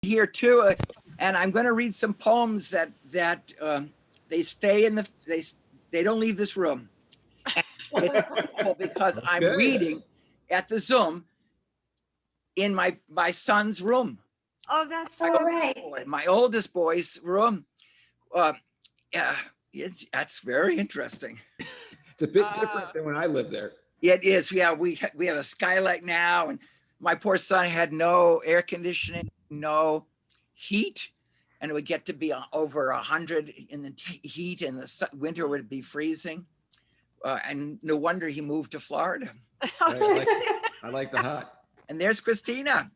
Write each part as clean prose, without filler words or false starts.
here too, and I'm going to read some poems that they stay in they don't leave this room. And it's wonderful because I'm reading at the Zoom in my son's room. Oh, that's my so right. My oldest boy's room. Yeah, that's very interesting. It's a bit different than when I lived there. It is. Yeah, we have a skylight now, and my poor son had no air conditioning, no heat, and it would get to be over 100 in the heat, and the winter would be freezing. And no wonder he moved to Florida. I like the hot. And there's Christina.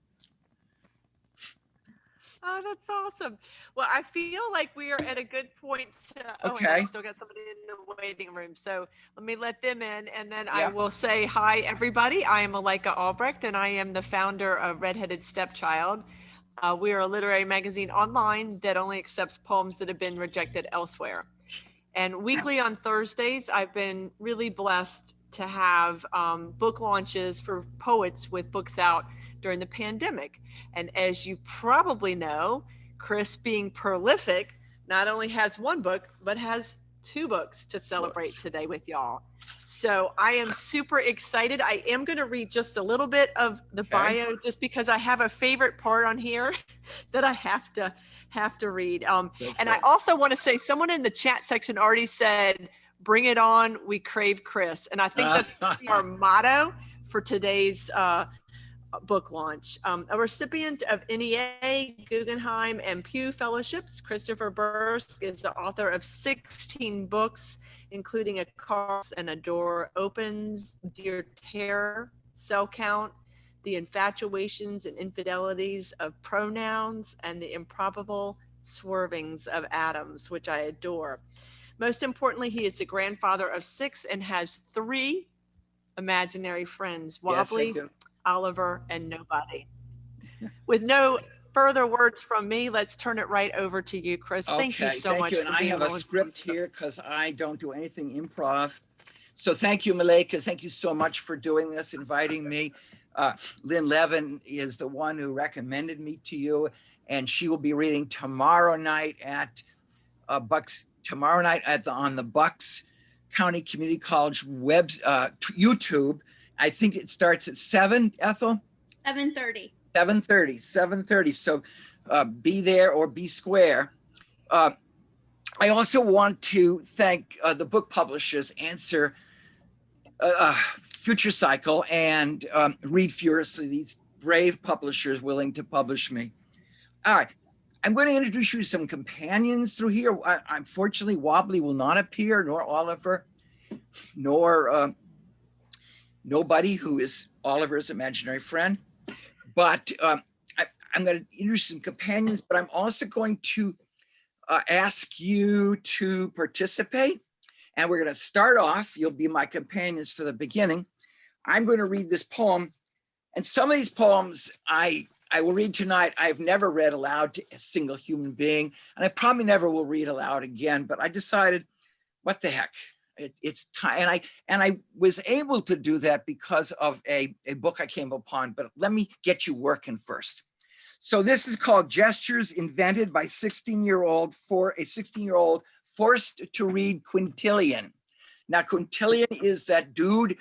Oh, that's awesome. Well, I feel like we are at a good point to, Okay. And I still got somebody in the waiting room. So let me let them in, and then I will say hi, everybody. I am Malika Albrecht, and I am the founder of Redheaded Stepchild. We are a literary magazine online that only accepts poems that have been rejected elsewhere. And weekly on Thursdays, I've been really blessed to have book launches for poets with books out during the pandemic. And as you probably know, Chris, being prolific, not only has one book, but has two books to celebrate today with y'all. So I am super excited. I am going to read just a little bit of the bio, just because I have a favorite part on here that I have to read. And I also want to say, someone in the chat section already said, "Bring it on, we crave Chris." And I think that's our motto for today's book launch. A recipient of NEA, Guggenheim, and Pew Fellowships, Christopher Bursk is the author of 16 books, including A Cross and a Door Opens, Dear Terror, Cell Count, The Infatuations and Infidelities of Pronouns, and The Improbable Swervings of Atoms, which I adore. Most importantly, he is the grandfather of 6 and has 3 imaginary friends, Wobbly, Oliver, and Nobody. With no further words from me, let's turn it right over to you, Chris. Thank you so much. And I have a script here because I don't do anything improv. So thank you, Malika. Thank you so much for doing this, inviting me. Lynn Levin is the one who recommended me to you, and she will be reading tomorrow night at Bucks. Tomorrow night on the Bucks County Community College YouTube. I think it starts at 7, Ethel? 7:30. 7:30. So be there or be square. I also want to thank the book publishers, Answer, Future Cycle, and Read Furiously, these brave publishers willing to publish me. All right. I'm going to introduce you to some companions through here. Unfortunately, Wobbly will not appear, nor Oliver, nor Nobody, who is Oliver's imaginary friend. But I'm going to introduce some companions, but I'm also going to ask you to participate. And we're going to start off. You'll be my companions for the beginning. I'm going to read this poem. And some of these poems I will read tonight. I've never read aloud to a single human being, and I probably never will read aloud again, but I decided, what the heck? It's time. And I was able to do that because of a book I came upon, but let me get you working first. So this is called Gestures Invented by a 16-year-old forced to read Quintilian. Now, Quintilian is that dude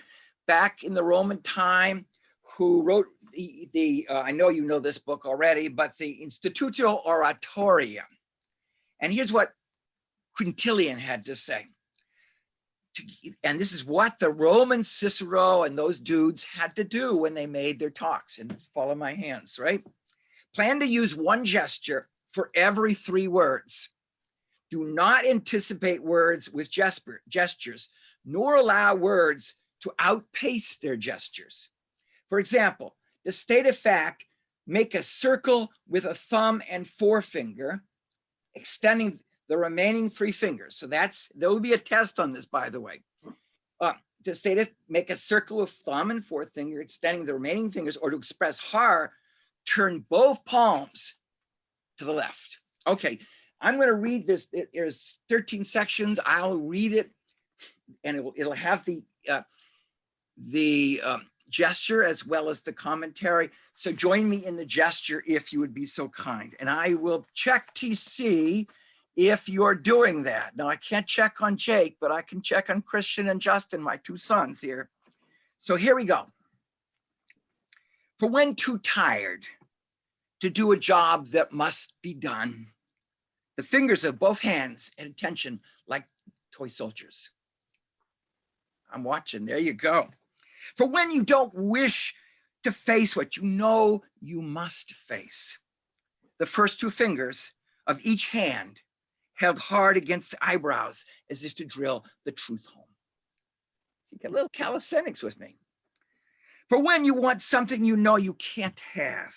back in the Roman time who wrote I know you know this book already, but the Institutio Oratoria. And here's what Quintilian had to say. And this is what the Roman Cicero and those dudes had to do when they made their talks. And follow my hands, right? Plan to use one gesture for every 3 words. Do not anticipate words with gestures, nor allow words to outpace their gestures. For example, to state a fact, make a circle with a thumb and forefinger, extending the remaining 3 fingers. So there will be a test on this, by the way. To state it, make a circle with thumb and forefinger, extending the remaining fingers, or to express horror, turn both palms to the left. Okay, I'm going to read this. There's 13 sections. I'll read it, and it'll have the gesture as well as the commentary. So join me in the gesture if you would be so kind. And I will check TC if you're doing that. Now I can't check on Jake, but I can check on Christian and Justin, my two sons here. So here we go. For when too tired to do a job that must be done, the fingers of both hands at attention like toy soldiers. I'm watching, there you go. For when you don't wish to face what you know you must face, the first two fingers of each hand held hard against the eyebrows as if to drill the truth home. You get a little calisthenics with me. For when you want something you know you can't have,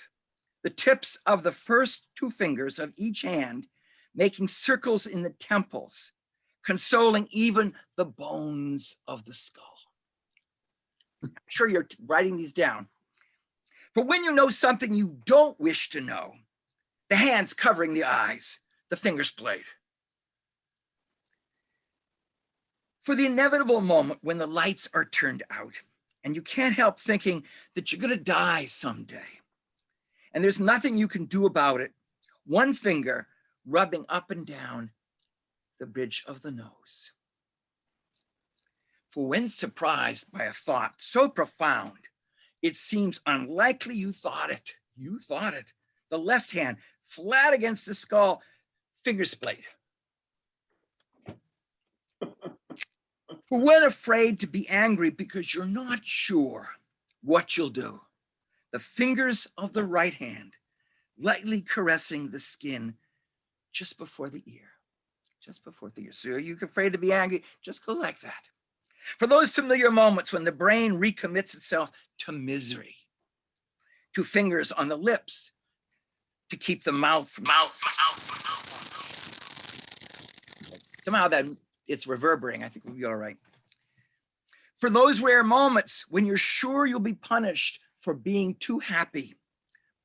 the tips of the first two fingers of each hand making circles in the temples, consoling even the bones of the skull. I'm sure you're writing these down. For when you know something you don't wish to know, the hands covering the eyes, the fingers played. For the inevitable moment when the lights are turned out and you can't help thinking that you're going to die someday, and there's nothing you can do about it, one finger rubbing up and down the bridge of the nose. For when surprised by a thought so profound, it seems unlikely you thought it, the left hand flat against the skull, fingers splayed. For when afraid to be angry because you're not sure what you'll do, the fingers of the right hand lightly caressing the skin just before the ear, So are you afraid to be angry? Just go like that. For those familiar moments when the brain recommits itself to misery, two fingers on the lips to keep the mouth from somehow that it's reverberating. I think we'll be all right. For those rare moments when you're sure you'll be punished for being too happy,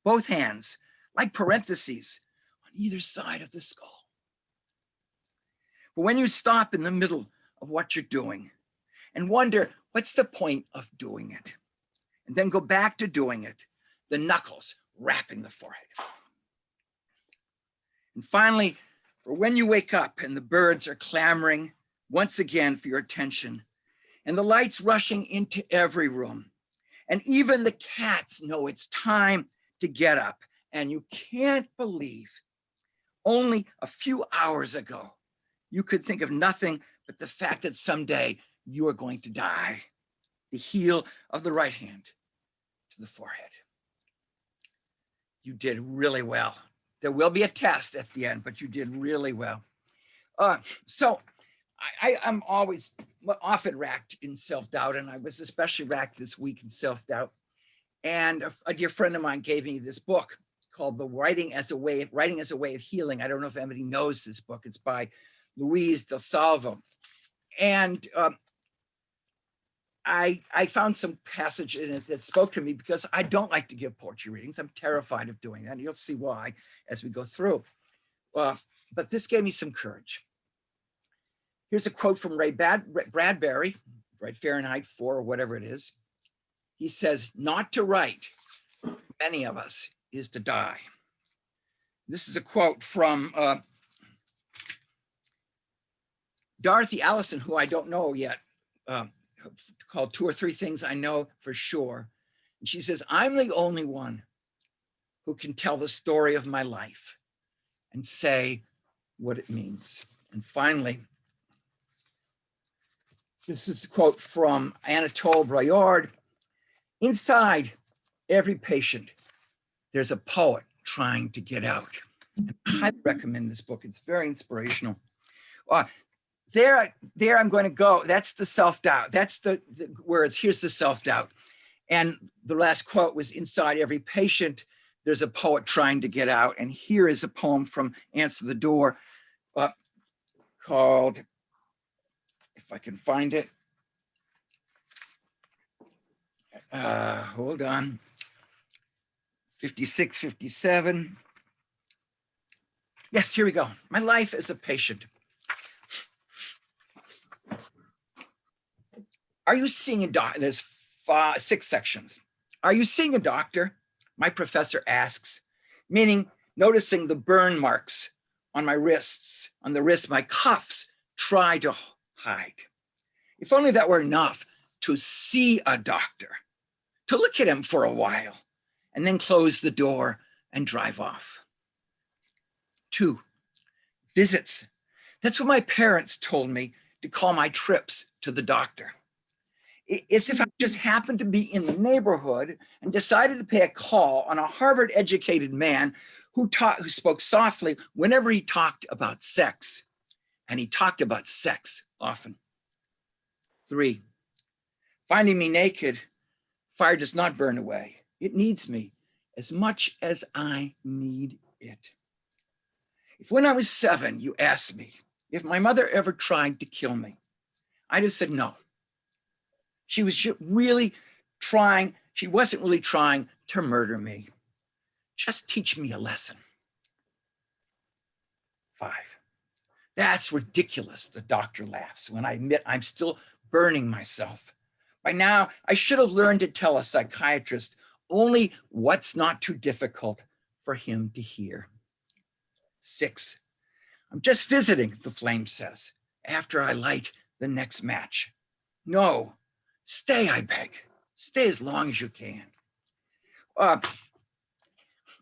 both hands like parentheses on either side of the skull. For when you stop in the middle of what you're doing and wonder, what's the point of doing it? And then go back to doing it, the knuckles wrapping the forehead. And finally, for when you wake up and the birds are clamoring once again for your attention, and the lights rushing into every room, and even the cats know it's time to get up, and you can't believe only a few hours ago, you could think of nothing but the fact that someday you are going to die. The heel of the right hand to the forehead. You did really well. There will be a test at the end, but you did really well. So I'm always often racked in self-doubt, and I was especially racked this week in self-doubt. And a dear friend of mine gave me this book called Writing as a Way of Healing. I don't know if anybody knows this book. It's by Luis Del Salvo. And I found some passage in it that spoke to me because I don't like to give poetry readings. I'm terrified of doing that. And you'll see why as we go through. But this gave me some courage. Here's a quote from Ray Bradbury, right, Fahrenheit 4 or whatever it is. He says, "Not to write, for many of us, is to die." This is a quote from Dorothy Allison, who I don't know yet, called 2 or 3 Things I Know for Sure. And she says, "I'm the only one who can tell the story of my life and say what it means." And finally, this is a quote from Anatole Braillard. "Inside every patient, there's a poet trying to get out." And I highly recommend this book. It's very inspirational. There I'm going to go. That's the self-doubt. That's the words. Here's the self-doubt. And the last quote was, "Inside every patient, there's a poet trying to get out." And here is a poem from Answer the Door called, if I can find it, hold on, 56, 57. Yes, here we go. "My life as a patient. Are you seeing a doctor?" There's 6 sections. Are you seeing a doctor? My professor asks, meaning noticing the burn marks on my wrists, on the wrist my cuffs try to hide. If only that were enough to see a doctor, to look at him for a while, and then close the door and drive off. 2, visits. That's what my parents told me to call my trips to the doctor. It's if I just happened to be in the neighborhood and decided to pay a call on a Harvard-educated man who spoke softly whenever he talked about sex. And he talked about sex often. 3, finding me naked, fire does not burn away. It needs me as much as I need it. If when I was 7, you asked me if my mother ever tried to kill me, I just said no. She was really trying, she wasn't really trying to murder me. Just teach me a lesson. 5, that's ridiculous, the doctor laughs when I admit I'm still burning myself. By now, I should have learned to tell a psychiatrist only what's not too difficult for him to hear. 6, I'm just visiting, the flame says, after I light the next match. No, stay, I beg. Stay as long as you can.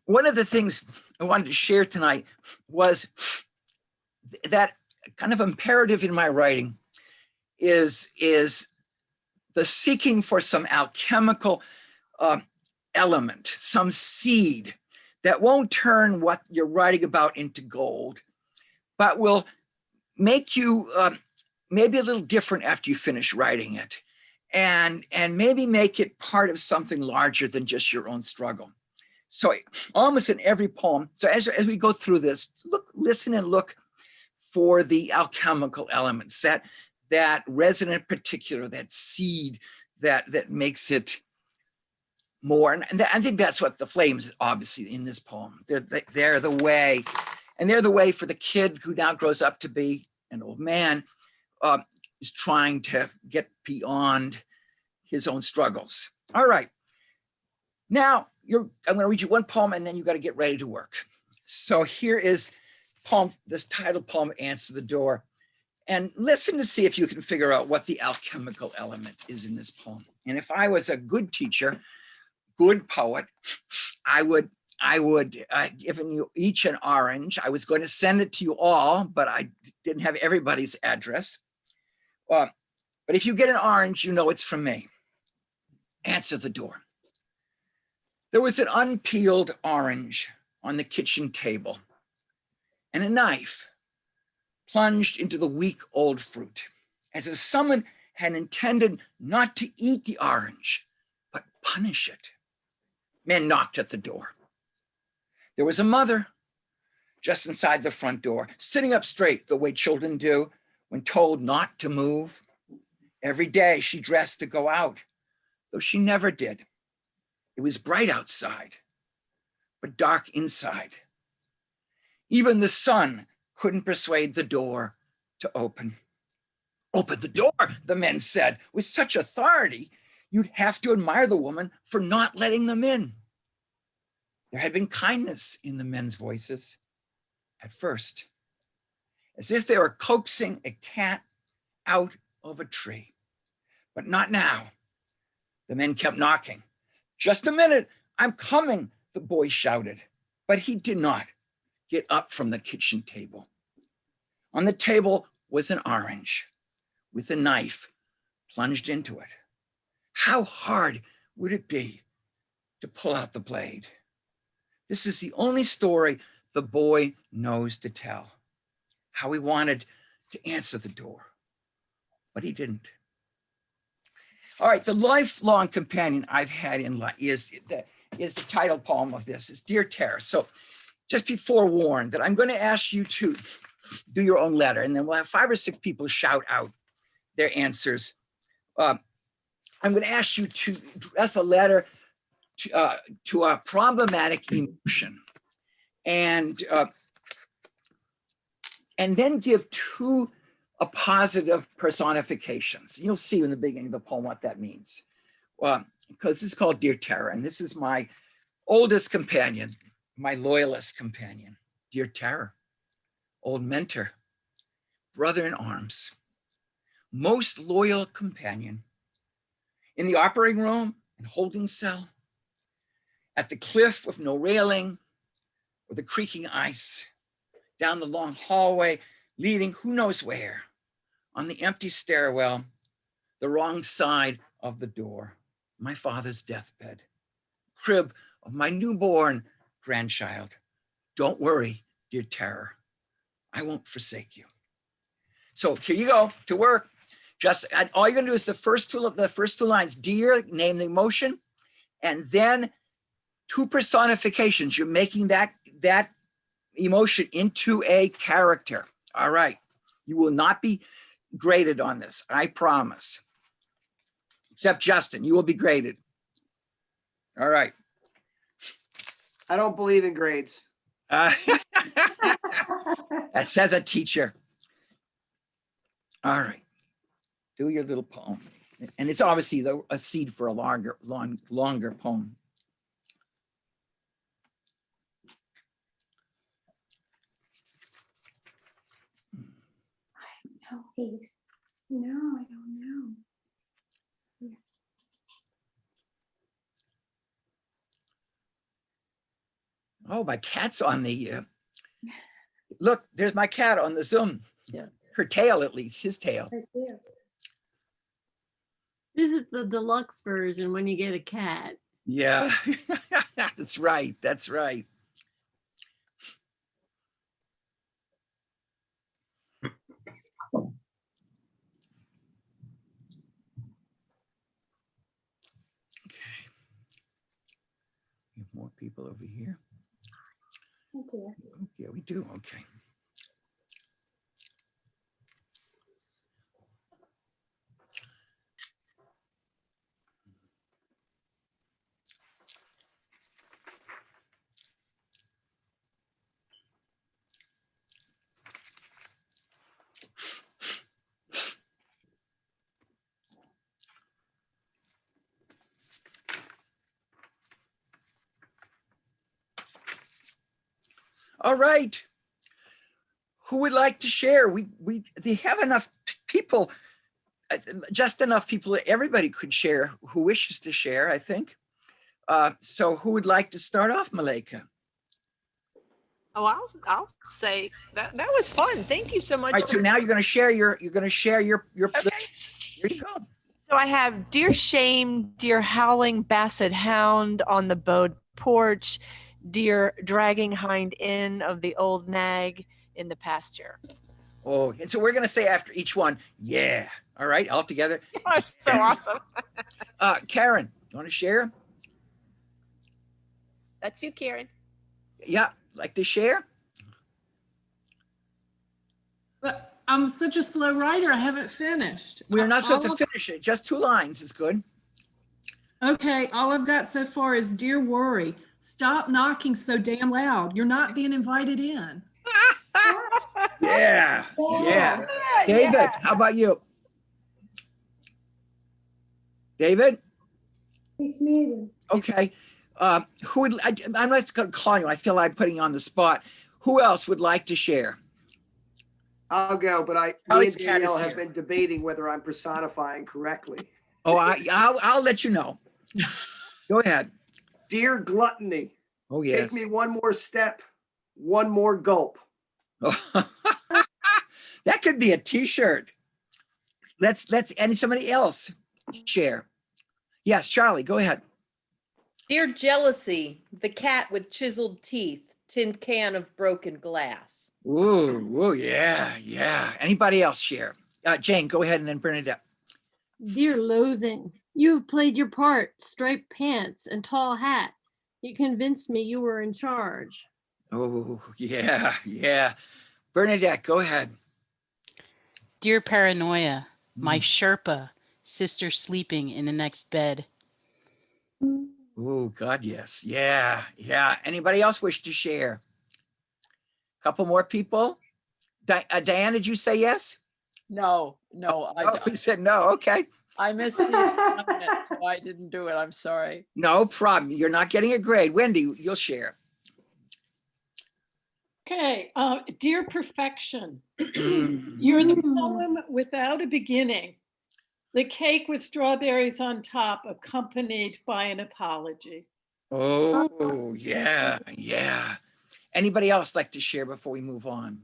One of the things I wanted to share tonight was that kind of imperative in my writing is the seeking for some alchemical element, some seed that won't turn what you're writing about into gold, but will make you maybe a little different after you finish writing it, and maybe make it part of something larger than just your own struggle. So almost in every poem, so as we go through this, listen and look for the alchemical elements, that resonant particular, that seed that makes it more. And I think that's what the flames, obviously, in this poem. They're the way, and they're the way for the kid who now grows up to be an old man, is trying to get beyond his own struggles. All right. Now, I'm going to read you one poem, and then you got to get ready to work. So here is poem, this title poem, Answer the Door. And listen to see if you can figure out what the alchemical element is in this poem. And if I was a good teacher, good poet, I would given you each an orange. I was going to send it to you all, but I didn't have everybody's address. But if you get an orange, you know it's from me. Answer the door. There was an unpeeled orange on the kitchen table, and a knife plunged into the weak old fruit, as if someone had intended not to eat the orange, but punish it. Men knocked at the door. There was a mother just inside the front door, sitting up straight the way children do when told not to move. Every day she dressed to go out, though she never did. It was bright outside, but dark inside. Even the sun couldn't persuade the door to open. Open the door, the men said, with such authority, you'd have to admire the woman for not letting them in. There had been kindness in the men's voices at first, as if they were coaxing a cat out of a tree. But not now. The men kept knocking. Just a minute, I'm coming, the boy shouted, but he did not get up from the kitchen table. On the table was an orange with a knife plunged into it. How hard would it be to pull out the blade? This is the only story the boy knows to tell, how he wanted to answer the door, but he didn't. All right, the lifelong companion I've had in life is the title poem of this. It's Dear Tara. So just be forewarned that I'm going to ask you to do your own letter, and then we'll have 5 or 6 people shout out their answers. I'm going to ask you to address a letter to a problematic emotion, and then give 2 positive personifications. You'll see in the beginning of the poem what that means. Well, because this is called Dear Tara, and this is my oldest companion, my loyalist companion. Dear Tara, old mentor, brother in arms, most loyal companion, in the operating room and holding cell, at the cliff with no railing or the creaking ice, down the long hallway leading who knows where, on the empty stairwell, the wrong side of the door, my father's deathbed, crib of my newborn grandchild. Don't worry, dear Tara, I won't forsake you. So here you go, to work. Just all you're gonna do is the first two lines, dear, name the emotion, and then two personifications. You're making that emotion into a character. All right, you will not be graded on this, I promise. Except Justin, you will be graded. All right. I don't believe in grades. That says a teacher. All right. Do your little poem. And it's obviously a seed for a longer poem. No, please. No, I don't know. Oh, my cat's on the, look, there's my cat on the Zoom. Yeah. Her tail, at least, his tail. Right there. This is the deluxe version when you get a cat. Yeah, that's right. That's right. Okay. We have more people over here. Oh dear. Yeah, we do. Okay. All right. Who would like to share? They have enough people, just enough people that everybody could share who wishes to share, I think. So who would like to start off, Malika? Oh, I'll say that was fun. Thank you so much. All right, so now you're going to share your Okay. Here you go. So I have dear shame, dear howling basset hound on the bowed porch, dear dragging hind end of the old nag in the pasture. Oh, and so we're going to say after each one, yeah. All right, all together. Oh, so awesome. Karen, you want to share? That's you, Karen. Yeah, like to share? But I'm such a slow writer, I haven't finished. We're not supposed to All of- finish it. Just 2 lines is good. Okay, all I've got so far is Dear Worry, stop knocking so damn loud. You're not being invited in. Yeah, yeah. Yeah, David, yeah. how about you? David? He's muted. Okay. Who would, I'm not going to call you. I feel like putting you on the spot. Who else would like to share? I'll go, but me Alex and Cat is Danielle have here. been debating whether I'm personifying correctly. Oh, I'll let you know. Go ahead. Dear Gluttony, Oh, yes. take me one more step, one more gulp. That could be a t-shirt. And somebody else share. Yes, Charlie, go ahead. Dear Jealousy, the cat with chiseled teeth, tin can of broken glass. Ooh, yeah, yeah. Anybody else share? Jane, go ahead, and then Bernadette. Dear Loathing, you have played your part, striped pants and tall hat. You convinced me you were in charge. Oh, yeah, yeah. Bernadette, go ahead. Dear Paranoia, my Sherpa, sister sleeping in the next bed. Oh, God, yes. Yeah, yeah. Anybody else wish to share? Couple more people? Diane, did you say yes? No, Oh, you said no. Okay. I missed the assignment, so I didn't do it. I'm sorry. No problem. You're not getting a grade. Wendy, you'll share. Okay, Dear Perfection, Mm. you're the poem without a beginning. The cake with strawberries on top, accompanied by an apology. Oh, yeah, yeah. Anybody else like to share before we move on?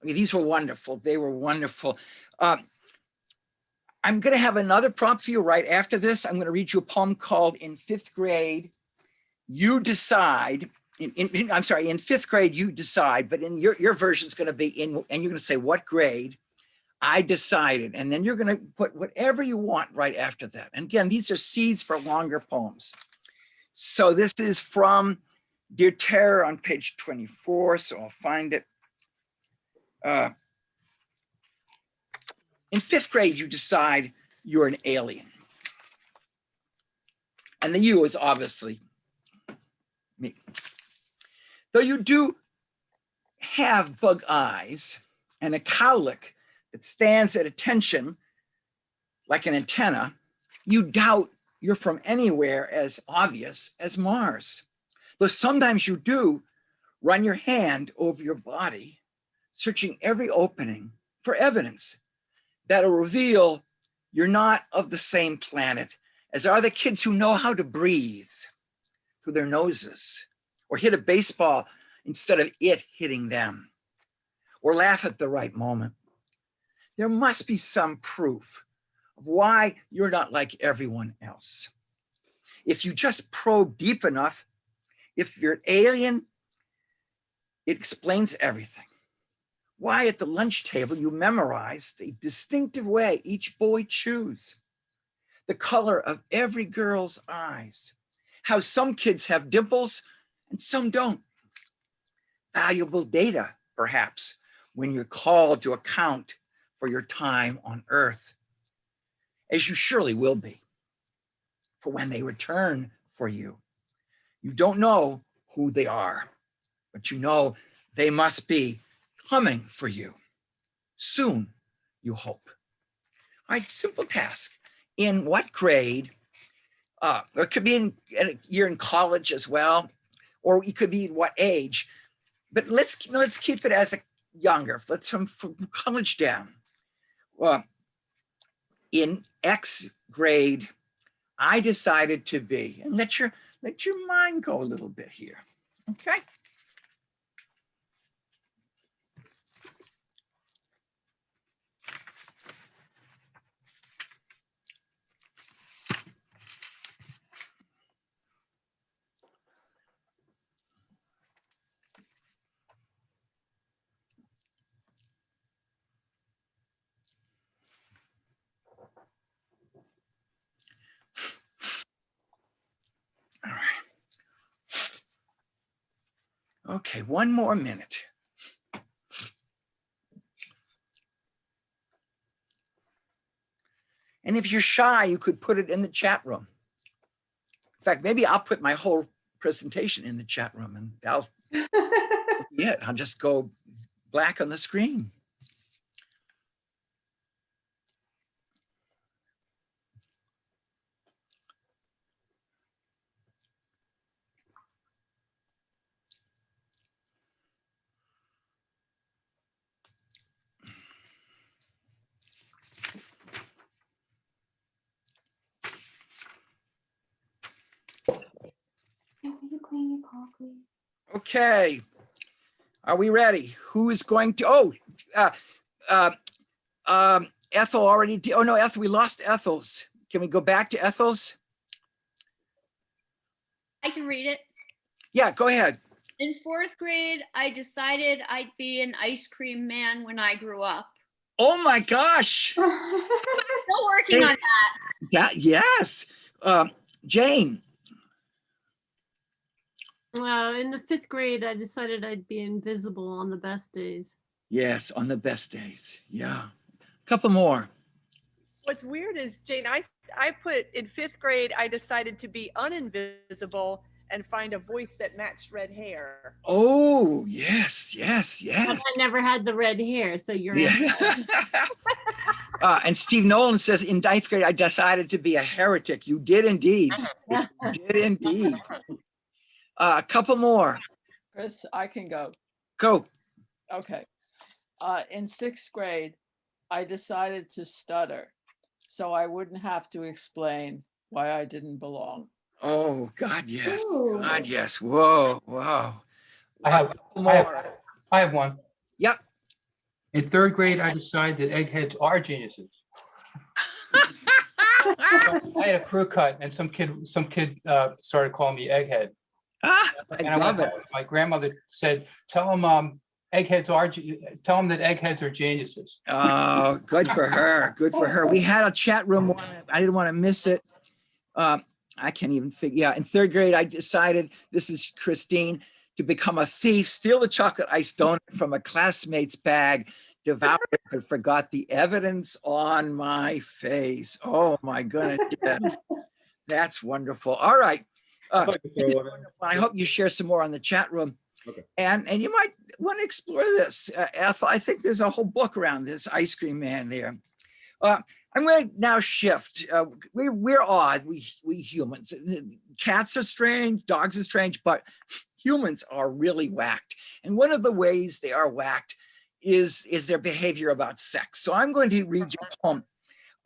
Okay, these were wonderful. They were wonderful. I'm going to have another prompt for you right after this. I'm going to read you a poem called In Fifth Grade, You Decide. I'm sorry, in fifth grade, you decide, but in your version is going to be in, and you're going to say what grade I decided. And then you're going to put whatever you want right after that. And again, these are seeds for longer poems. So this is from Dear Terror on page 24. So I'll find it. In fifth grade, you decide you're an alien. And the you is obviously me. Though you do have bug eyes and a cowlick that stands at attention like an antenna, you doubt you're from anywhere as obvious as Mars. Though sometimes you do run your hand over your body, searching every opening for evidence that'll reveal you're not of the same planet as are the kids who know how to breathe through their noses, or hit a baseball instead of it hitting them, or laugh at the right moment. There must be some proof of why you're not like everyone else. If you just probe deep enough, if you're an alien, it explains everything. Why at the lunch table you memorize the distinctive way each boy chews, the color of every girl's eyes, how some kids have dimples and some don't. Valuable data, perhaps, when you're called to account for your time on Earth, as you surely will be, for when they return for you. You don't know who they are, but you know they must be coming for you. Soon, you hope. All right, simple task. In what grade, or it could be in a year in college as well, or it could be what age, but let's keep it as a younger, let's from college down. In X grade, I decided to be, and let your mind go a little bit here, okay? All right. Okay, one more minute. And if you're shy, you could put it in the chat room. In fact, maybe I'll put my whole presentation in the chat room and that'll be it. I'll just go black on the screen. Will you clean your paw, please? Okay, are we ready? Who is going to, Ethel already did, oh no, Ethel, we lost Ethel's. Can we go back to Ethel's? I can read it. Yeah, go ahead. In fourth grade, I decided I'd be an ice cream man when I grew up. Oh my gosh. Still working on that. Yes. Jane. In the fifth grade, I decided I'd be invisible on the best days. Yes, on the best days. Yeah. A couple more. What's weird is, Jane, I put in fifth grade, I decided to be uninvisible and find a voice that matched red hair. Oh, yes, yes, But yes. I never had the red hair, so you're Yeah. And Steve Nolan says, in ninth grade, I decided to be a heretic. You did indeed. You did indeed. A couple more. Chris, I can go. Go. Okay. In sixth grade, I decided to stutter so I wouldn't have to explain why I didn't belong. Oh, God, yes. Ooh. God, yes. Whoa, whoa. I have one. Yep. In third grade, I decided that eggheads are geniuses. I had a crew cut, and some kid started calling me egghead. I And love it. my grandmother said, "Tell him tell him that eggheads are geniuses." Oh, good for her. Good for her. We had a chat room. I didn't want to miss it. I can't even figure. Yeah, in third grade, I decided, this is Christine, to become a thief, steal the chocolate ice donut from a classmate's bag, devoured it, but forgot the evidence on my face. Oh my goodness. Yes. That's wonderful. All right. I hope you share some more on the chat room. Okay. And you might want to explore this. Ethel, I think there's a whole book around this ice cream man there. I'm going to now shift. We're odd, we humans. Cats are strange, dogs are strange, but humans are really whacked. And one of the ways they are whacked is their behavior about sex. So I'm going to read you a poem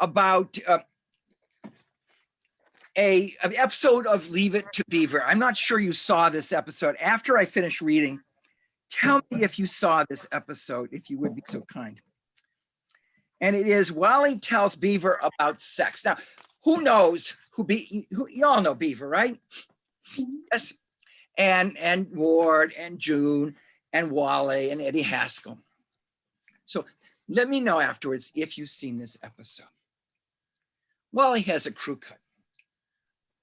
about an episode of Leave It to Beaver. I'm not sure you saw this episode. After I finish reading, tell me if you saw this episode, if you would be so kind. And it is Wally tells Beaver about sex. Now, who knows who you all know Beaver, right? Yes. And Ward and June and Wally and Eddie Haskell. So let me know afterwards if you've seen this episode. Wally has a crew cut.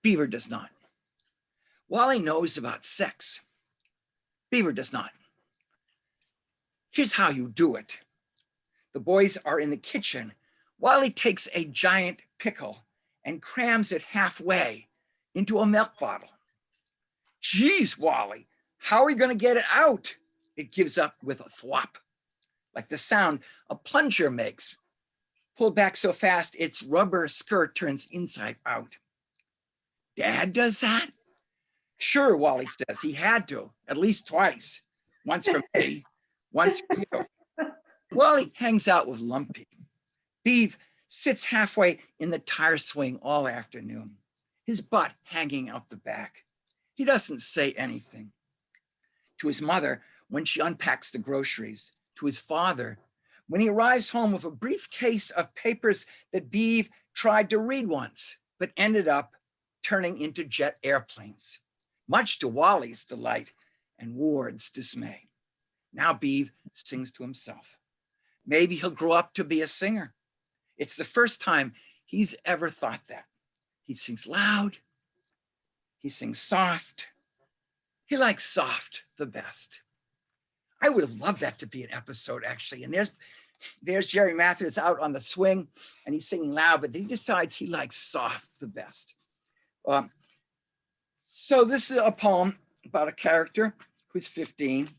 Beaver does not. Wally knows about sex. Beaver does not. Here's how you do it. The boys are in the kitchen. Wally takes a giant pickle and crams it halfway into a milk bottle. Geez, Wally, how are we going to get it out? It gives up with a thwop, like the sound a plunger makes. Pulled back so fast, its rubber skirt turns inside out. Dad does that? Sure, Wally says. He had to, at least twice. Once for me, once for you. Wally hangs out with Lumpy. Beav sits halfway in the tire swing all afternoon, his butt hanging out the back. He doesn't say anything. To his mother, when she unpacks the groceries. To his father, when he arrives home with a briefcase of papers that Beav tried to read once, but ended up turning into jet airplanes, much to Wally's delight and Ward's dismay. Now Beav sings to himself. Maybe he'll grow up to be a singer. It's the first time he's ever thought that. He sings loud. He sings soft. He likes soft the best. I would have loved that to be an episode, actually. And there's Jerry Mathers out on the swing, and he's singing loud, but he decides he likes soft the best. So this is a poem about a character who's 15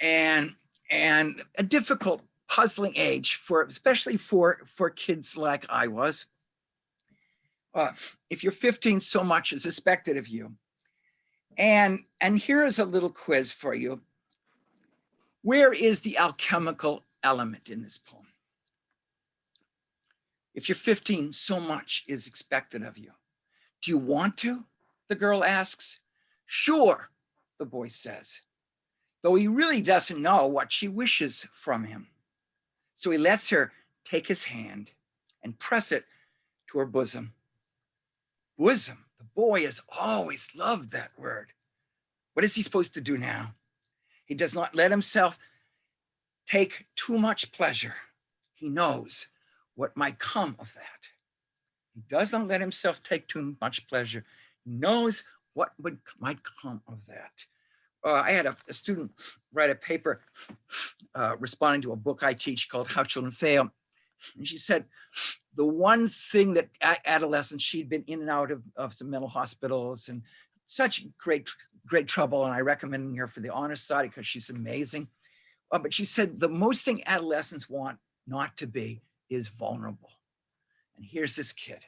and a difficult, puzzling age especially for kids like I was. If you're 15, so much is expected of you. And here is a little quiz for you. Where is the alchemical element in this poem? If you're 15, so much is expected of you. Do you want to? The girl asks. Sure, the boy says, though he really doesn't know what she wishes from him. So he lets her take his hand and press it to her bosom. Bosom, the boy has always loved that word. What is he supposed to do now? He does not let himself take too much pleasure. He knows what might come of that. He does not let himself take too much pleasure. He knows what might come of that. I had a student write a paper responding to a book I teach called How Children Fail. And she said, the one thing that adolescents, she'd been in and out of some mental hospitals and such great trouble. And I recommend her for the honor society because she's amazing. But she said the most thing adolescents want not to be is vulnerable. And here's this kid,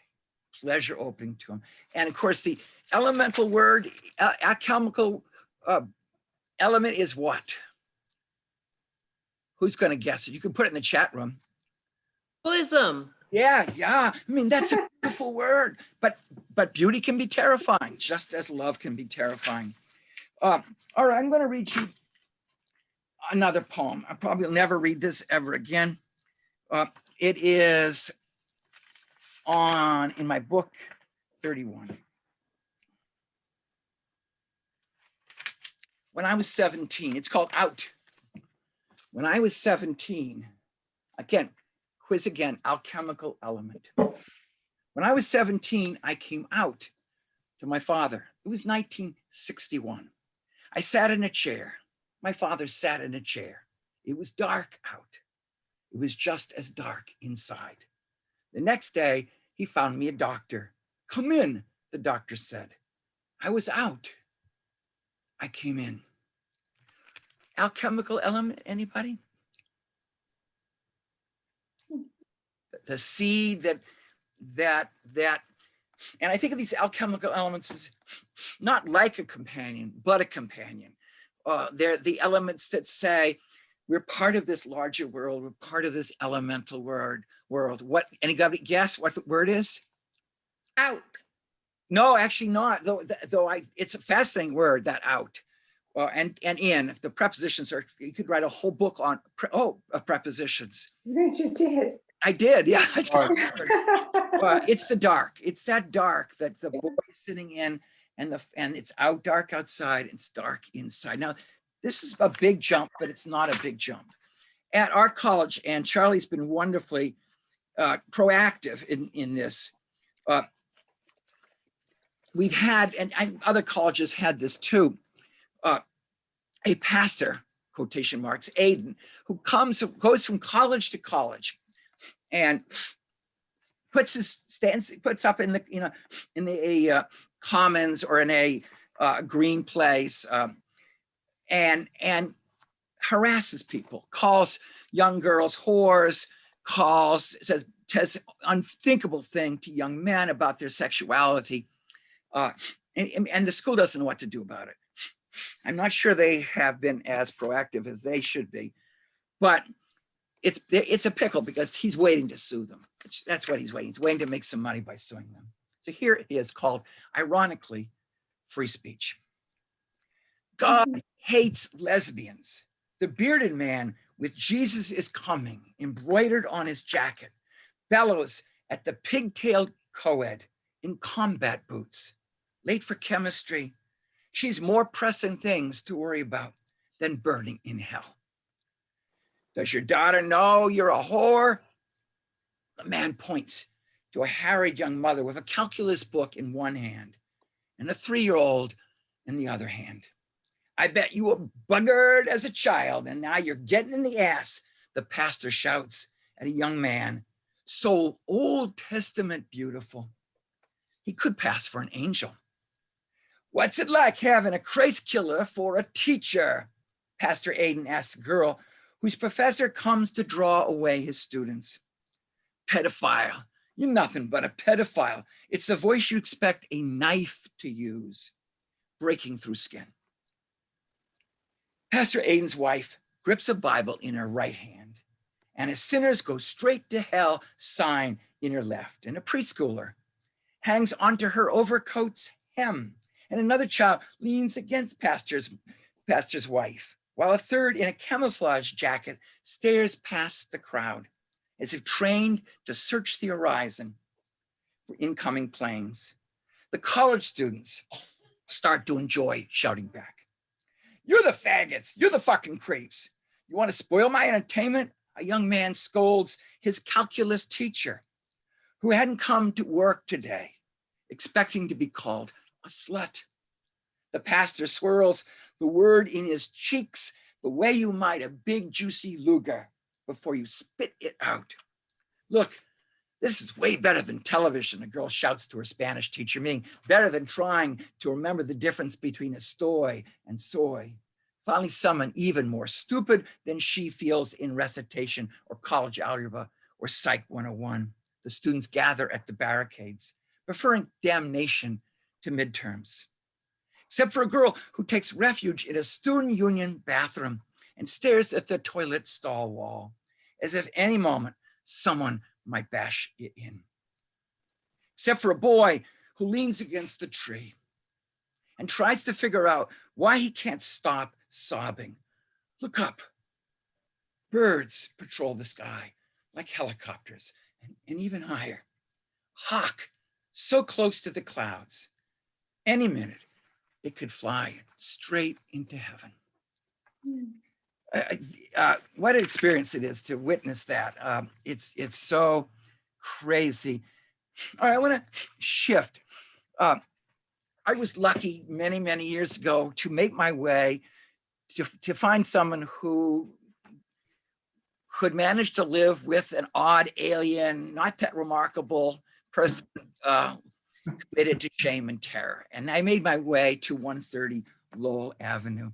pleasure opening to him. And of course, the elemental word, alchemical element is what? Who's going to guess it? You can put it in the chat room. Bosom. Yeah. I mean, that's a beautiful word, but beauty can be terrifying, just as love can be terrifying. All right, I'm going to read you another poem. I probably will never read this ever again. It is in my book 31. When I was 17, it's called Out. When I was 17, again, quiz again, alchemical element. When I was 17, I came out to my father. It was 1961. I sat in a chair. My father sat in a chair. It was dark out. It was just as dark inside. The next day, he found me a doctor. Come in, the doctor said. I was out. I came in. Alchemical element, anybody? The seed that, and I think of these alchemical elements as not like a companion, but a companion. They're the elements that say, we're part of this larger world. We're part of this elemental world. What, anybody guess what the word is? Out. No, actually not, though it's a fascinating word, that out. And in, the prepositions are, you could write a whole book on, prepositions. That you did. I did, yeah. It's the dark. It's that dark that the boy is sitting in, and it's out dark outside, it's dark inside. Now, this is a big jump, but it's not a big jump. At our college, and Charlie's been wonderfully proactive in this, we've had, and other colleges had this too, a pastor, quotation marks, Aiden, who goes from college to college and puts up in the commons or in a green place and harasses people, calls young girls whores, says unthinkable thing to young men about their sexuality, and the school doesn't know what to do about it. I'm not sure they have been as proactive as they should be, but it's a pickle because he's waiting to sue them. That's what he's waiting. He's waiting to make some money by suing them. So here it is called, ironically, free speech. God hates lesbians. The bearded man with Jesus is coming, embroidered on his jacket, bellows at the pigtailed co-ed in combat boots, late for chemistry. She's more pressing things to worry about than burning in hell. Does your daughter know you're a whore? The man points to a harried young mother with a calculus book in one hand and a 3-year-old in the other hand. I bet you were buggered as a child and now you're getting in the ass, the pastor shouts at a young man, so Old Testament beautiful. He could pass for an angel. What's it like having a Christ killer for a teacher? Pastor Aiden asks a girl whose professor comes to draw away his students. Pedophile. You're nothing but a pedophile. It's the voice you expect a knife to use, breaking through skin. Pastor Aiden's wife grips a Bible in her right hand and a sinners go straight to hell sign in her left. And a preschooler hangs onto her overcoat's hem. And another child leans against pastor's wife, while a third in a camouflage jacket stares past the crowd as if trained to search the horizon for incoming planes. The college students start to enjoy shouting back. You're the faggots, you're the fucking creeps. You want to spoil my entertainment? A young man scolds his calculus teacher who hadn't come to work today, expecting to be called a slut. The pastor swirls the word in his cheeks the way you might a big juicy luger before you spit it out. Look, this is way better than television, a girl shouts to her Spanish teacher, meaning better than trying to remember the difference between estoy and soy. Finally, someone even more stupid than she feels in recitation or college algebra or Psych 101. The students gather at the barricades, preferring damnation to midterms. Except for a girl who takes refuge in a student union bathroom and stares at the toilet stall wall, as if any moment someone might bash it in. Except for a boy who leans against a tree and tries to figure out why he can't stop sobbing. Look up. Birds patrol the sky like helicopters, and even higher. Hawk, so close to the clouds. Any minute, it could fly straight into heaven. What an experience it is to witness that. It's so crazy. All right, I want to shift. I was lucky many years ago to make my way to find someone who could manage to live with an odd alien, not that remarkable person, committed to shame and terror. And I made my way to 130 Lowell Avenue.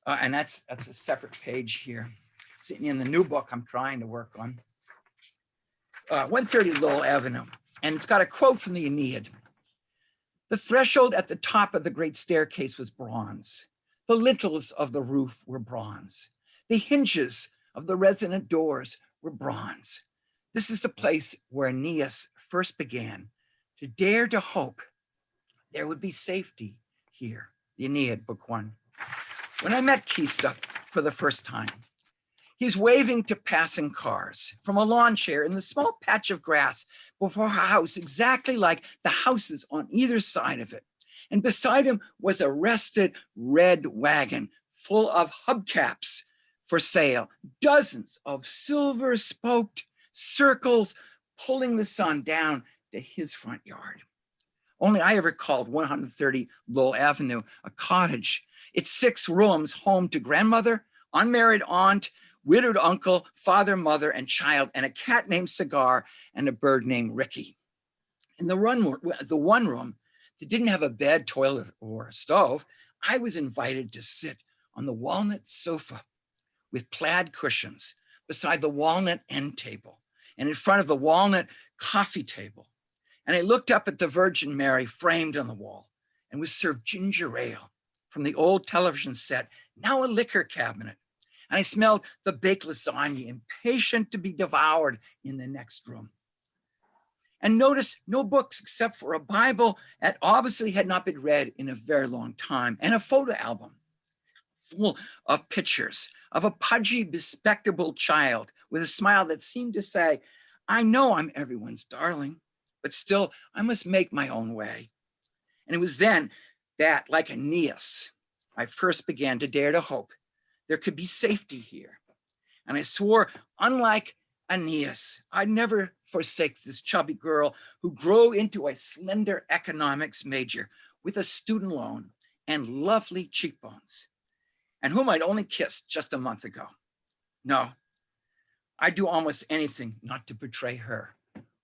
And that's a separate page here. Sitting in the new book I'm trying to work on. 130 Lowell Avenue. And it's got a quote from the Aeneid. The threshold at the top of the great staircase was bronze. The lintels of the roof were bronze. The hinges of the resonant doors were bronze. This is the place where Aeneas first began to dare to hope there would be safety here. The Aeneid, book 1. When I met Kista for the first time, he was waving to passing cars from a lawn chair in the small patch of grass before a house exactly like the houses on either side of it. And beside him was a rusted red wagon full of hubcaps for sale, dozens of silver-spoked circles pulling the sun down to his front yard. Only I ever called 130 Lowell Avenue a cottage. It's 6 rooms, home to grandmother, unmarried aunt, widowed uncle, father, mother, and child, and a cat named Cigar and a bird named Ricky. In the one room that didn't have a bed, toilet, or a stove, I was invited to sit on the walnut sofa with plaid cushions beside the walnut end table and in front of the walnut coffee table. And I looked up at the Virgin Mary framed on the wall and was served ginger ale from the old television set, now a liquor cabinet. And I smelled the baked lasagna, impatient to be devoured in the next room. And notice no books except for a Bible that obviously had not been read in a very long time, and a photo album full of pictures of a pudgy, bespectacled child with a smile that seemed to say, I know I'm everyone's darling, but still I must make my own way. And it was then that, like Aeneas, I first began to dare to hope there could be safety here. And I swore, unlike Aeneas, I'd never forsake this chubby girl who grew into a slender economics major with a student loan and lovely cheekbones, and whom I'd only kissed just a month ago. No, I'd do almost anything not to betray her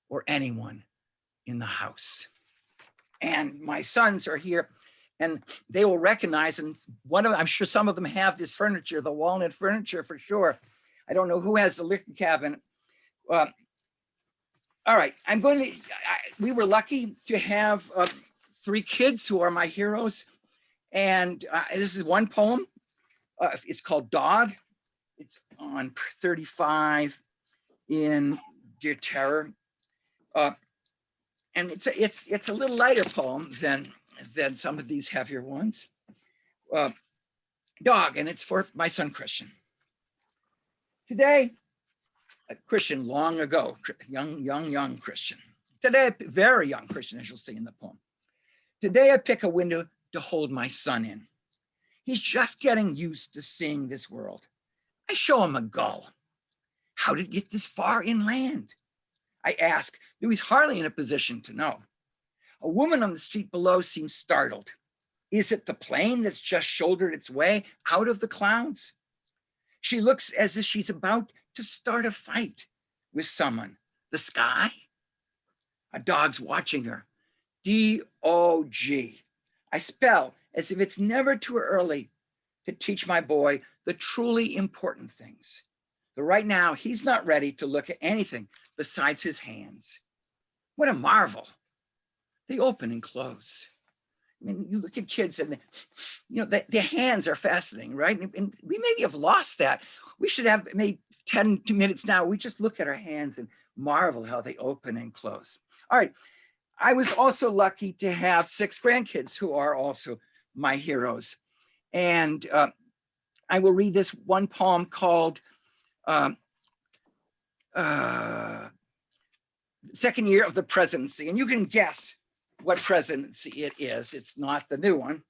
or anyone in the house. And my sons are here, and they will recognize, and I'm sure some of them have this furniture, the walnut furniture for sure. I don't know who has the liquor cabinet. All right, we were lucky to have 3 kids who are my heroes. And this is one poem. It's called Dog. It's on 35 in Dear Terror. And it's a little lighter poem than some of these heavier ones. Dog, and it's for my son, Christian. Today, a Christian long ago, young Christian. Today, a very young Christian, as you'll see in the poem. Today, I pick a window to hold my son in. He's just getting used to seeing this world. I show him a gull. How did it get this far inland? I ask, though he's hardly in a position to know. A woman on the street below seems startled. Is it the plane that's just shouldered its way out of the clouds? She looks as if she's about to start a fight with someone. The sky? A dog's watching her. D-O-G. I spell as if it's never too early to teach my boy the truly important things. But right now, he's not ready to look at anything besides his hands. What a marvel. They open and close. I mean, you look at kids and, their hands are fascinating, right? And we maybe have lost that. We should have maybe 10 minutes now. We just look at our hands and marvel how they open and close. All right. I was also lucky to have 6 grandkids who are also my heroes. And I will read this one poem called Second Year of the Presidency. And you can guess what presidency it is. It's not the new one.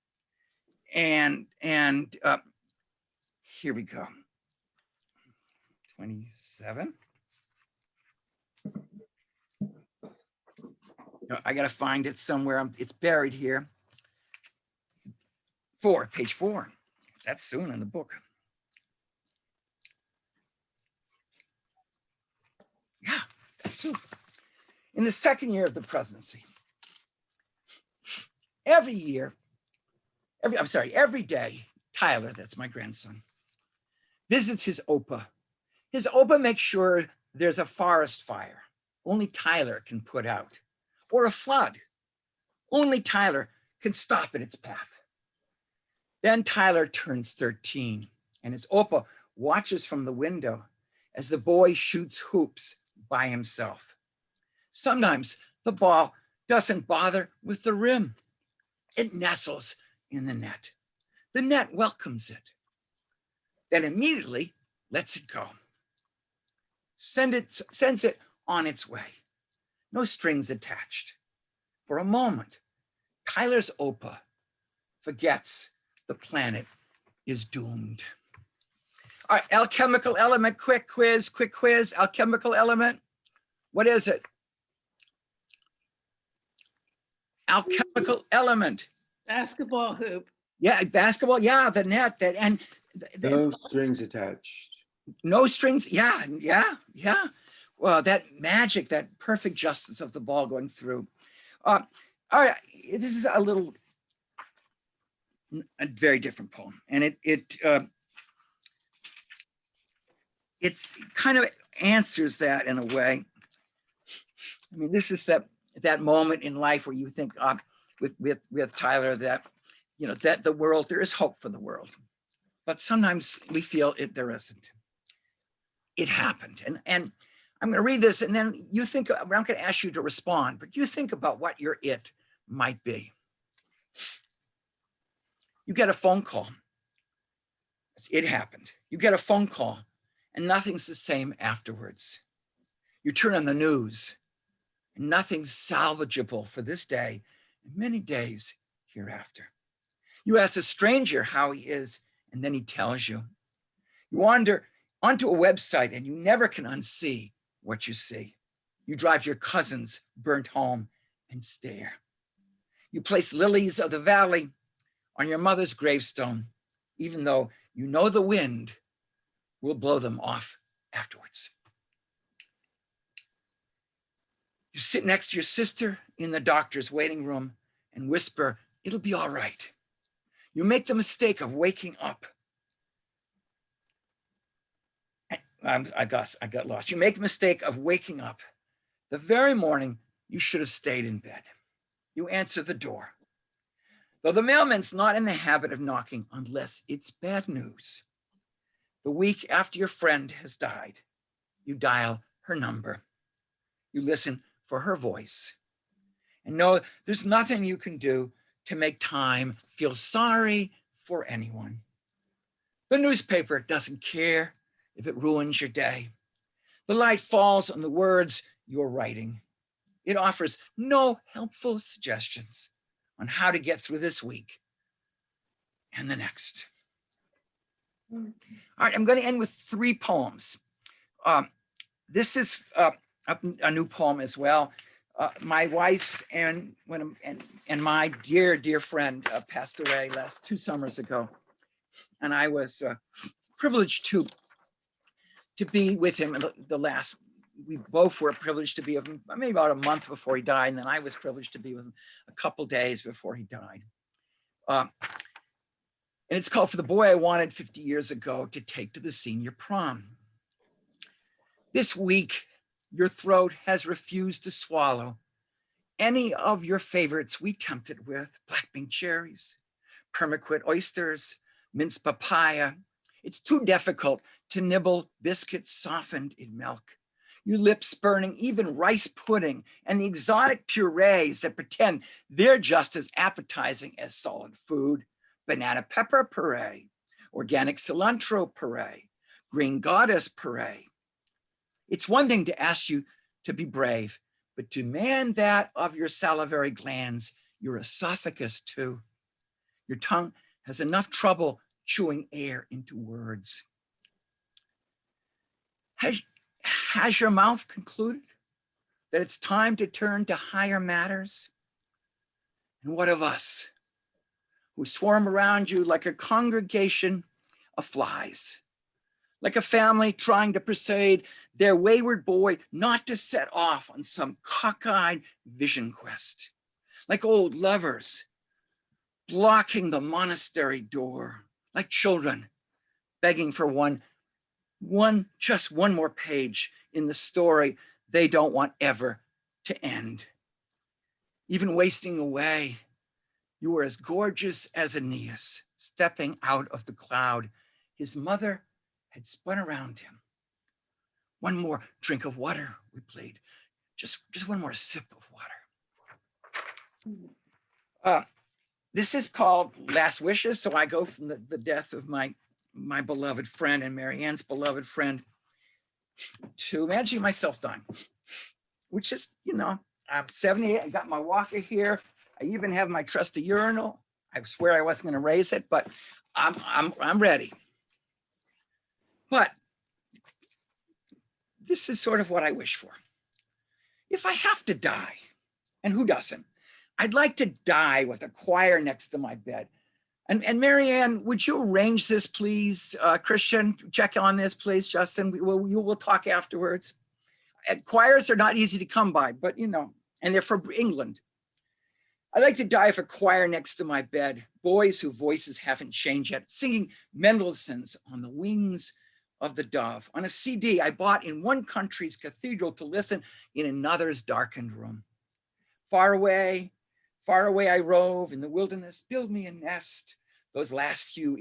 And here we go. 27. No, I got to find it somewhere. It's buried here. 4, page 4. That's soon in the book. Yeah, that's soon. In the second year of the presidency, every day, Tyler, that's my grandson, visits his Opa. His Opa makes sure there's a forest fire only Tyler can put out, or a flood only Tyler can stop in its path. Then Tyler turns 13, and his Opa watches from the window as the boy shoots hoops by himself. Sometimes the ball doesn't bother with the rim. It nestles in the net. The net welcomes it, then immediately lets it go. Sends it on its way. No strings attached. For a moment, Tyler's Opa forgets the planet is doomed. All right, alchemical element, quick quiz. Alchemical element, what is it? Alchemical element. Basketball hoop. Yeah, basketball, yeah, the net, No strings attached. No strings, yeah. Well, that magic, that perfect justice of the ball going through. All right, this is a very different poem, and it's kind of answers that in a way. I mean, this is that moment in life where you think with Tyler that, that the world, there is hope for the world, but sometimes we feel there isn't. It happened, and I'm going to read this, and then you think, I'm going to ask you to respond, but you think about what your it might be. You get a phone call. It happened. You get a phone call, and nothing's the same afterwards. You turn on the news, and nothing's salvageable for this day and many days hereafter. You ask a stranger how he is, and then he tells you. You wander onto a website, and you never can unsee what you see. You drive your cousin's burnt home and stare. You place lilies of the valley on your mother's gravestone, even though you know the wind will blow them off afterwards. You sit next to your sister in the doctor's waiting room and whisper, "It'll be all right." You make the mistake of waking up. I got lost. You make the mistake of waking up the very morning you should have stayed in bed. You answer the door, though the mailman's not in the habit of knocking unless it's bad news. The week after your friend has died, you dial her number. You listen for her voice and know there's nothing you can do to make time feel sorry for anyone. The newspaper doesn't care if it ruins your day. The light falls on the words you're writing. It offers no helpful suggestions on how to get through this week and the next. All right, I'm going to end with 3 poems. This is a new poem as well. My wife's and my dear friend passed away 2 summers ago, and I was privileged to be with him we both were privileged to be with him maybe about a month before he died, and then I was privileged to be with him a couple days before he died. And it's called "For the Boy I Wanted 50 Years Ago to Take to the Senior Prom." This week, your throat has refused to swallow any of your favorites we tempted with: black-bean cherries, permaquit oysters, minced papaya. It's too difficult to nibble biscuits softened in milk. Your lips burning even rice pudding and the exotic purees that pretend they're just as appetizing as solid food: banana pepper puree, organic cilantro puree, green goddess puree. It's one thing to ask you to be brave, but demand that of your salivary glands, your esophagus too. Your tongue has enough trouble chewing air into words. Has your mouth concluded that it's time to turn to higher matters? And what of us, who swarm around you like a congregation of flies, like a family trying to persuade their wayward boy not to set off on some cockeyed vision quest, like old lovers blocking the monastery door, like children begging for just one more page in the story they don't want ever to end. Even wasting away, you were as gorgeous as Aeneas stepping out of the cloud his mother had spun around him. One more drink of water, we plead. Just one more sip of water. This is called Last Wishes. So I go from the death of my beloved friend and Marianne's beloved friend to imagining myself dying, which is, I'm 78. I got my walker here. I even have my trusty urinal. I swear I wasn't going to raise it, but I'm ready. But this is sort of what I wish for. If I have to die, and who doesn't, I'd like to die with a choir next to my bed. And Marianne, would you arrange this, please? Christian, check on this, please. Justin, we'll talk afterwards. Choirs are not easy to come by, but and they're from England. I'd like to die with a choir next to my bed, boys whose voices haven't changed yet, singing Mendelssohn's On the Wings of the Dove on a CD I bought in one country's cathedral to listen in another's darkened room. Far away I rove in the wilderness, build me a nest. Those last few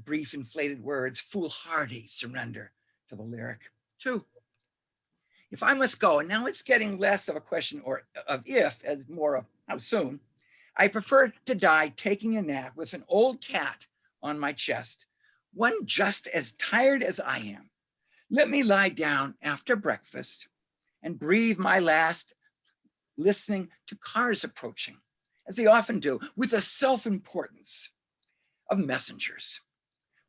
brief inflated words, foolhardy surrender to the lyric. 2, if I must go, and now it's getting less of a question of if, as more of how soon, I prefer to die taking a nap with an old cat on my chest, one just as tired as I am. Let me lie down after breakfast and breathe my last, listening to cars approaching, as they often do, with a self-importance of messengers.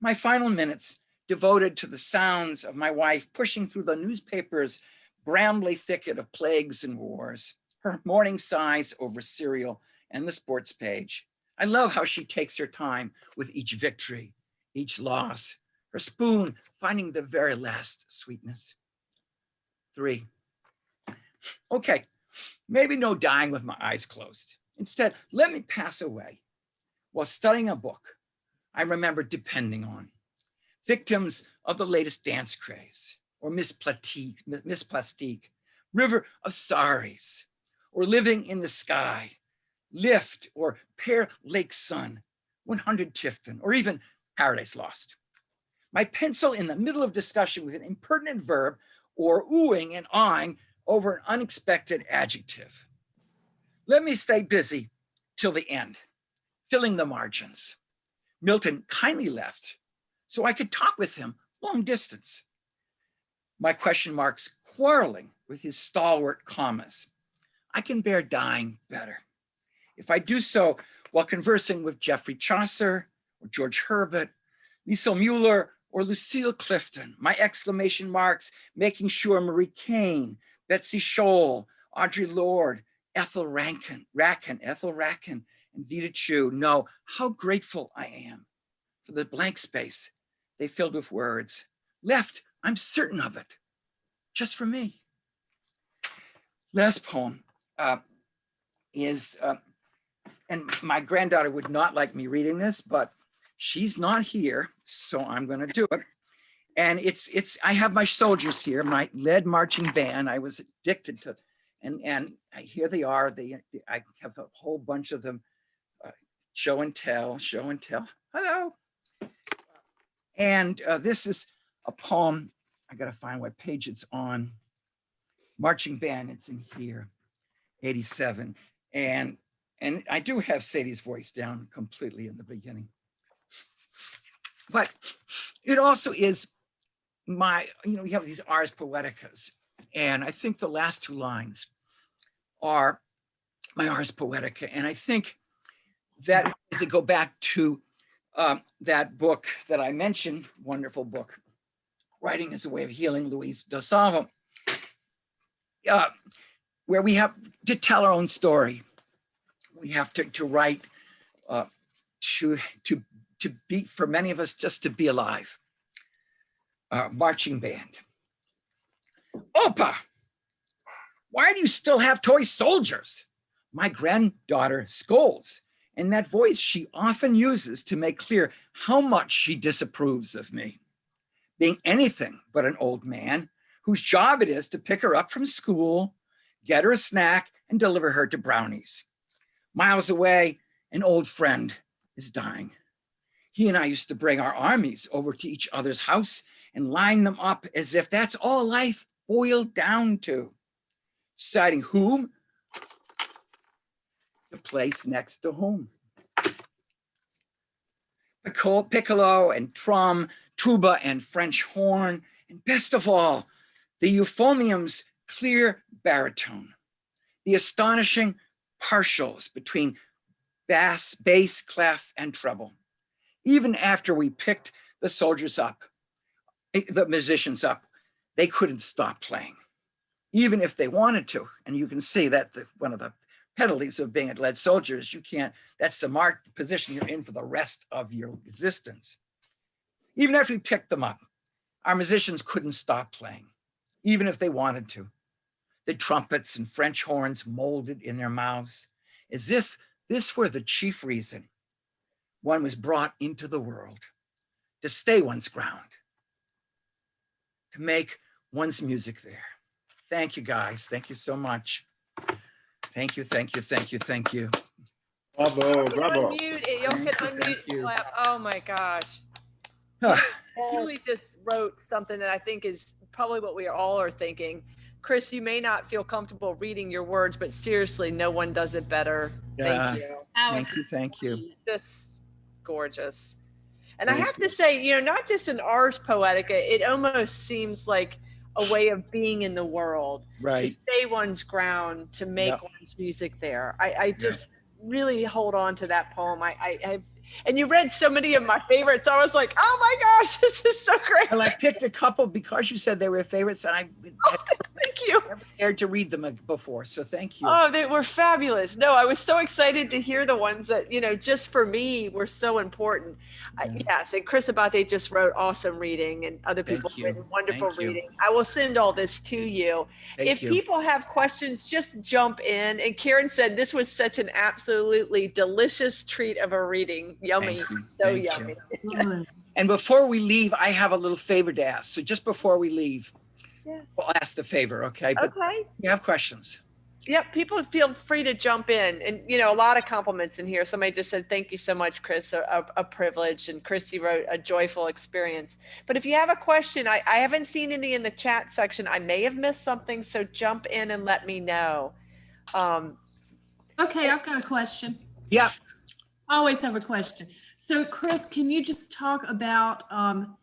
My final minutes devoted to the sounds of my wife pushing through the newspaper's brambly thicket of plagues and wars, her morning sighs over cereal and the sports page. I love how she takes her time with each victory, each loss, her spoon finding the very last sweetness. 3, okay, maybe no dying with my eyes closed. Instead, let me pass away while studying a book I remember depending on. Victims of the latest dance craze, or Miss Plastique, River of Saris, or Living in the Sky, Lift, or Pear Lake Sun, 100 Tifton, or even Paradise Lost. My pencil in the middle of discussion with an impertinent verb, or oohing and awing over an unexpected adjective. Let me stay busy till the end, filling the margins. Milton kindly left so I could talk with him long distance. My question marks quarreling with his stalwart commas. I can bear dying better if I do so while conversing with Geoffrey Chaucer or George Herbert, Liesl Mueller or Lucille Clifton. My exclamation marks making sure Marie Caine, Betsy Scholl, Audre Lorde, Ethel Racken, and Vida Chu know how grateful I am for the blank space they filled with words. Left, I'm certain of it, just for me. Last poem is, and my granddaughter would not like me reading this, but she's not here, so I'm going to do it. And I have my soldiers here, my lead marching band. I was addicted to, and here they are. I have a whole bunch of them. Show and tell. Hello. And this is a poem. I gotta find what page it's on. Marching band, it's in here, 87. And I do have Sadie's voice down completely in the beginning. But it also is we have these Ars Poeticas. And I think the last two lines are my Ars Poetica. And I think that as they go back to that book that I mentioned, wonderful book, Writing as a Way of Healing, Luis Del Salvo, where we have to tell our own story. We have to write to be, for many of us, just to be alive. Marching band. Opa, why do you still have toy soldiers? My granddaughter scolds, and that voice she often uses to make clear how much she disapproves of me, being anything but an old man whose job it is to pick her up from school, get her a snack, and deliver her to brownies. Miles away, an old friend is dying. He and I used to bring our armies over to each other's house and line them up as if that's all life boiled down to. Deciding whom to place next to whom. Piccolo and trum, tuba and French horn, and best of all, the euphonium's clear baritone, the astonishing partials between bass, clef, and treble. Even after we picked the soldiers up, the musicians up, they couldn't stop playing, even if they wanted to. And you can see that one of the penalties of being a lead soldier is that's the marked position you're in for the rest of your existence. Even after we picked them up, our musicians couldn't stop playing, even if they wanted to. The trumpets and French horns molded in their mouths, as if this were the chief reason one was brought into the world, to stay one's ground, to make one's music there. Thank you, guys. Thank you so much. Thank you. Bravo, bravo. You can unmute and clap. Oh my gosh. Huh. Julie just wrote something that I think is probably what we all are thinking. Chris, you may not feel comfortable reading your words, but seriously, no one does it better. Thank you. Thank you. That's gorgeous. And I have to say, not just an Ars Poetica, it almost seems like a way of being in the world, right? To stay one's ground, to make one's music there. I just really hold on to that poem. And you read so many of my favorites. I was like, oh my gosh, this is so great. Well, I picked a couple because you said they were favorites, and I thank you. Never dared to read them before, so thank you. Oh, they were fabulous. No, I was so excited to hear the ones that, just for me were so important. Yes, and Chris Abate just wrote awesome reading, and other people written wonderful reading. I will send all this to you. If people have questions, just jump in. And Karen said this was such an absolutely delicious treat of a reading. Yummy, so yummy. And before we leave, I have a little favor to ask. So just before we leave, we'll ask the favor, okay? But you have questions. Yep, people feel free to jump in. And, a lot of compliments in here. Somebody just said, thank you so much, Chris, a privilege. And Christy wrote, a joyful experience. But if you have a question, I haven't seen any in the chat section. I may have missed something, so jump in and let me know. Okay, I've got a question. Yeah. I always have a question. So Chris, can you just talk about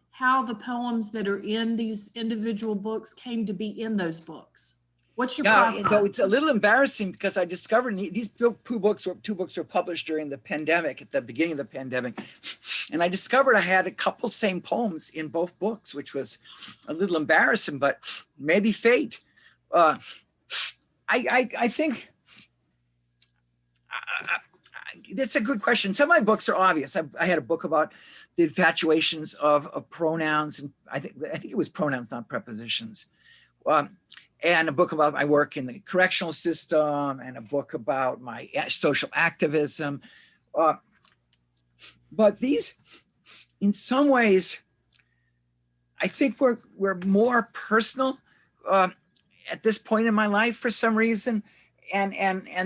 how the poems that are in these individual books came to be in those books? What's your process? So it's a little embarrassing because I discovered these two books were published during the pandemic, at the beginning of the pandemic. And I discovered I had a couple same poems in both books, which was a little embarrassing, but maybe fate. I think that's a good question. Some of my books are obvious. I had a book about the infatuations of pronouns, and I think it was pronouns, not prepositions. And a book about my work in the correctional system, and a book about my social activism. But these, in some ways, I think we're more personal at this point in my life for some reason. And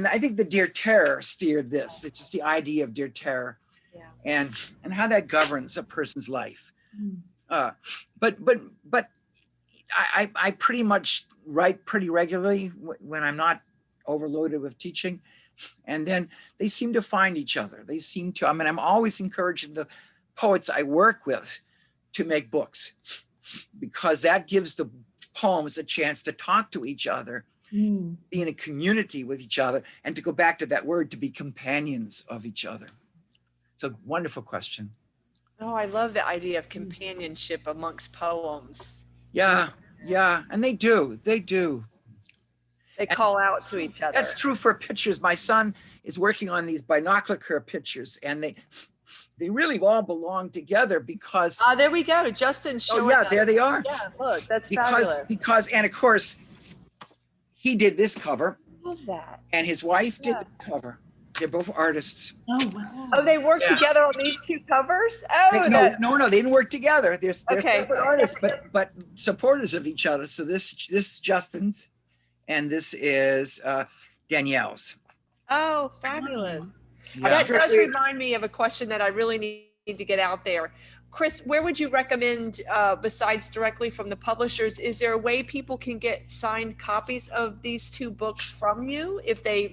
I think the Dear Terror steered this. It's just the idea of Dear Terror, and how that governs a person's life. But I pretty much write pretty regularly when I'm not overloaded with teaching, and then they seem to find each other. They seem to. I mean, I'm always encouraging the poets I work with to make books, because that gives the poems a chance to talk to each other, be in a community with each other, and to go back to that word, to be companions of each other. So wonderful question. Oh, I love the idea of companionship amongst poems. Yeah, and they do. They call out to each other. That's true for pictures. My son is working on these binocular curve pictures, and they really all belong together because. There we go. Justin showing us. There they are. Yeah, look, that's fabulous. And of course, he did this cover. I love that. And his wife did this cover. They're both artists. Oh, wow. Oh, they worked together on these two covers? Oh, no, they didn't work together. They're Okay. separate artists, but supporters of each other. So this is Justin's, and this is Danielle's. Oh, fabulous. Yeah. That does remind me of a question that I really need to get out there. Chris, where would you recommend, besides directly from the publishers, is there a way people can get signed copies of these two books from you if they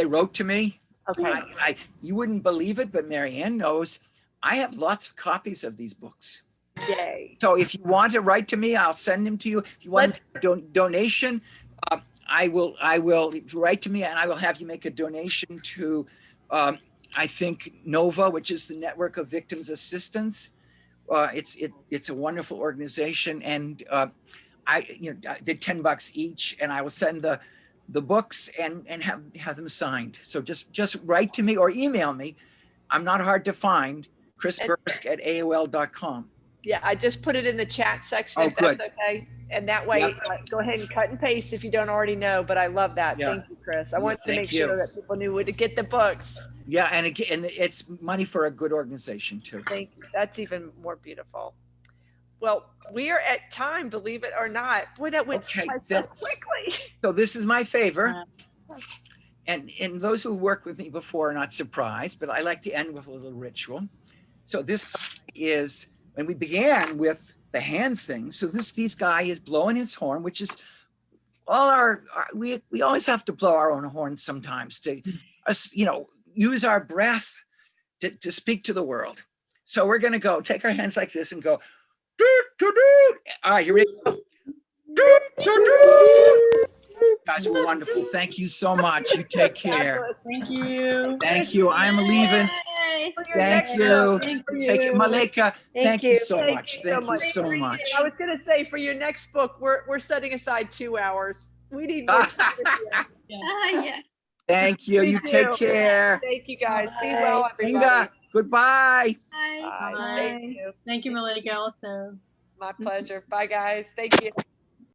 wrote to me? Okay. You wouldn't believe it, but Marianne knows I have lots of copies of these books. Yay. So if you want to write to me, I'll send them to you. If you want a donation, I will write to me, and I will have you make a donation to I think NOVA, which is the Network of Victims Assistance. It's a wonderful organization, and I did $10 each, and I will send the books and have them signed. So just write to me or email me. I'm not hard to find. chrisbursk@aol.com. Yeah, I just put it in the chat section if that's okay. And that way, go ahead and cut and paste if you don't already know. But I love that. Yeah. Thank you, Chris. I wanted to Thank make you. sure that people knew where to get the books. Yeah, and it's money for a good organization too. Thank you. That's even more beautiful. Well, we are at time, believe it or not. Boy, that went by so quickly. So this is my favor. And those who worked with me before are not surprised, but I like to end with a little ritual. So this is, when we began with the hand thing, so these guy is blowing his horn, which is all we always have to blow our own horns sometimes to, use our breath to speak to the world. So we're gonna go take our hands like this and go, doo, doo, doo. All right, you ready? Doo, doo, doo. Guys are wonderful. Thank you so much. You take care. Thank you. Thank you. I'm leaving. Thank you. Take it, Malika. Thank you so much. Thank you so much. I was going to say, for your next book, we're setting aside 2 hours. We need more time. Yeah. Thank you. You take care. Thank you, guys. Be well, everybody. Inga, goodbye. Bye. Thank you. Thank you, Malika, also. My pleasure. Bye, guys. Thank you.